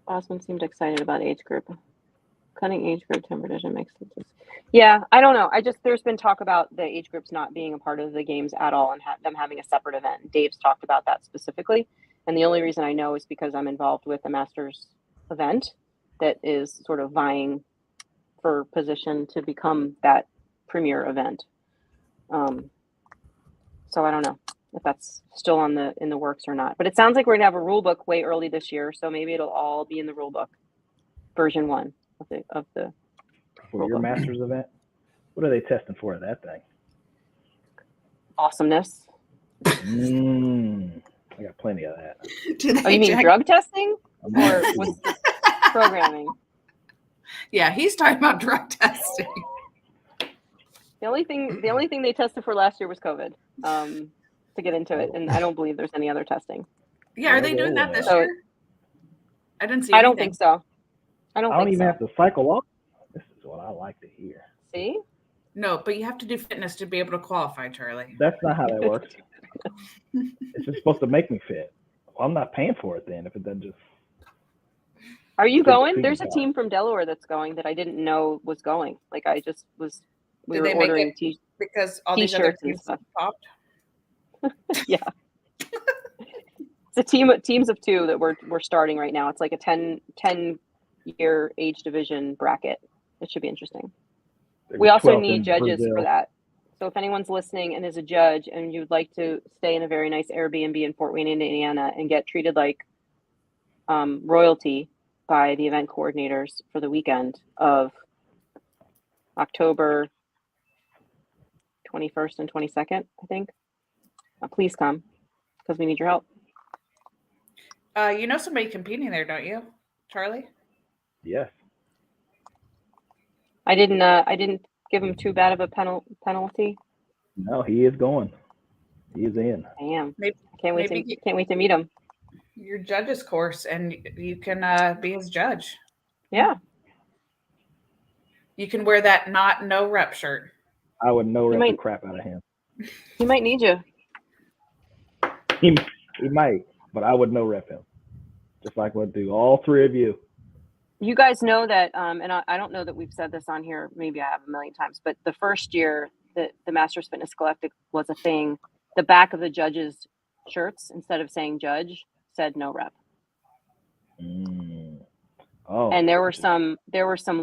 Osmond seemed excited about age group. Cutting age group competition makes sense. Yeah, I don't know. There's been talk about the age groups not being a part of the games at all and them having a separate event. Dave's talked about that specifically. And the only reason I know is because I'm involved with a Masters event that is sort of vying for position to become that premier event. So I don't know if that's still in the works or not. But it sounds like we're gonna have a rule book way early this year, so maybe it'll all be in the rule book, version 1 of the For your Masters event, what are they testing for at that thing? awesomeness. I got plenty of that. Oh, you mean drug testing or what's this programming? Yeah, he's talking about drug testing. The only thing they tested for last year was COVID, to get into it, and I don't believe there's any other testing. Yeah, are they doing that this So- year? I didn't see. I don't think so. I don't think even so. have to cycle off. This is what I like to hear. See? No, but you have to do fitness to be able to qualify, Charlie. That's not how that works. It's just supposed to make me fit. Well, I'm not paying for it then if it doesn't just. Are you Good going? thing There's a about team from Delaware that's going that I didn't know was going. Like I just was. We Did were they make ordering it because all these other t-shirts and teams stuff. popped? Yeah. It's a teams of 2 that we're starting right now. It's like a 10 year age division bracket. It should be interesting. We also need judges for that. So if anyone's listening and is a judge and you'd like to stay in a very nice Airbnb in Fort Wayne, Indiana, and get treated like royalty by the event coordinators for the weekend of October 21st and 22nd, I think, please come because we need your help. You know somebody competing there, don't you, Charlie? Yes. I didn't give him too bad of a penalty. No, he is going. He is in. I am. Maybe, Can't wait to meet him. Your judge's course, and you can be his judge. Yeah. You can wear that no rep shirt. I would no rep the crap out of him. He might need you. He might, but I would no rep him. Just like what do all 3 of you. You guys know that, and I don't know that we've said this on here. Maybe I have a million times, but the first year that the Masters Fitness Collective was a thing, the back of the judges' shirts, instead of saying judge, said no rep. Oh. And there were some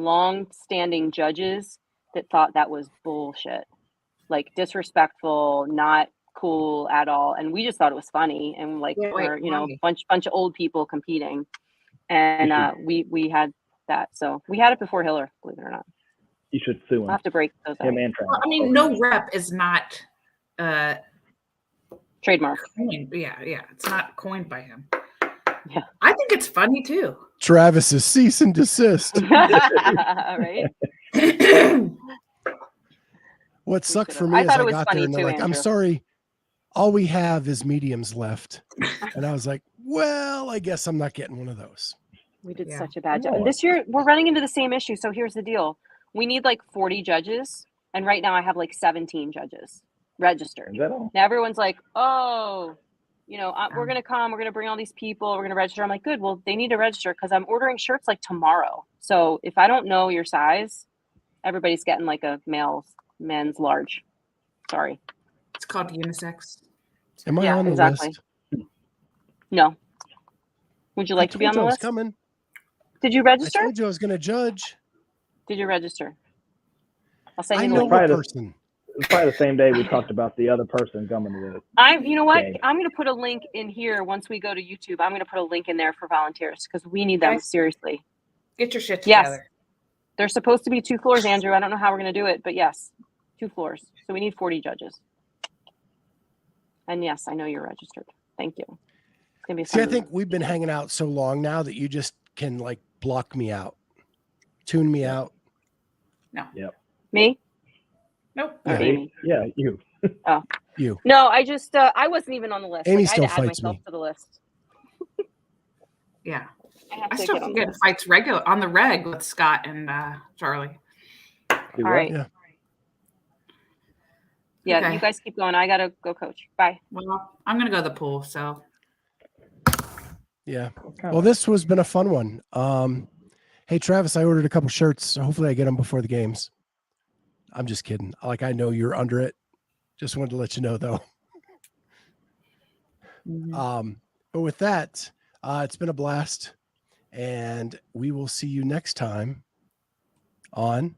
long-standing judges that thought that was bullshit, like disrespectful, not cool at all. And we just thought it was funny, and like we're a bunch of old people competing. And we had that, so we had it before Hiller, believe it or not. You should sue him. I'll have to break those out. Well, I mean, no rep is not trademark. Yeah, it's not coined by him. Yeah, I think it's funny too. Travis's cease and desist. Right. What sucked for me is I got there and they're like, Andrew. I'm sorry, all we have is mediums left. And I was like, well, I guess I'm not getting one of those. We did such a bad job. And this year we're running into the same issue. So here's the deal. We need like 40 judges. And right now I have like 17 judges registered. Now everyone's like, oh, we're going to come. We're going to bring all these people. We're going to register. I'm like, good. Well, they need to register because I'm ordering shirts like tomorrow. So if I don't know your size, everybody's getting like a men's large. Sorry. It's called unisex. Am I on the list? No. Would you like to be on the list? Coming. Did you register? I told you I was going to judge. Did you register? I'll send I you know the what person. It was probably the same day we talked about the other person coming to the you know what? I'm going to put a link in here once we go to YouTube. I'm going to put a link in there for volunteers because we need them seriously. Get your shit together. Yes. There's supposed to be 2 floors, Andrew. I don't know how we're going to do it, but yes, 2 floors. So we need 40 judges. And yes, I know you're registered. Thank you. It's going to be See, I think we've been hanging out so long now that you just can like block me out, tune me out. No. Yep. Me? Nope. Yeah, you. Oh. You. No, I just, I wasn't even on the list. Amy I still had to add fights myself me. to the list. Yeah. I still get fights on the reg with Scott and Charlie. All right. Yeah. Yeah, Okay. you guys keep going. I gotta go coach. Bye. Well, I'm gonna go to the pool. So Yeah. Well, this has been a fun one. Hey, Travis, I ordered a couple shirts. So hopefully I get them before the games. I'm just kidding. Like, I know you're under it. Just wanted to let you know, though. But with that, it's been a blast. And we will see you next time on.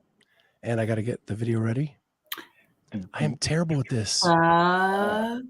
And I got to get the video ready. I am terrible at this. Clyde.